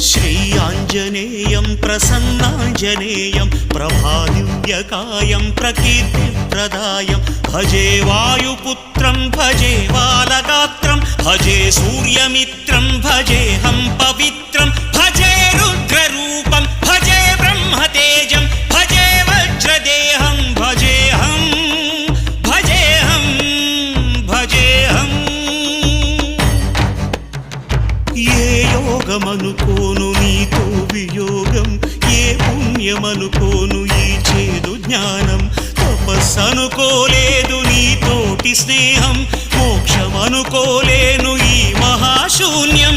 श्रीयाञ्जनेयं प्रसन्नाञ्जनेयं प्रभादिव्यकायं प्रकीर्तिप्रदायं भजे वायुपुत्रं भजे बालगात्रं भजे सूर्यमित्रं भजेऽहं पवित्रं भजे रुद्ररूपं भजे ब्रह्मतेजं भजे वज्रदेहं भजेऽहं भजेऽहं भजेऽहं ये योगमनुकोनु नीतो वियोगं ये पुण्यमनुकोनु ఈ చేదు జ్ఞానం తపస్సనుకోలేదు నీతోటి స్నేహం మోక్షమనుకోలేను ఈ మహాశూన్యం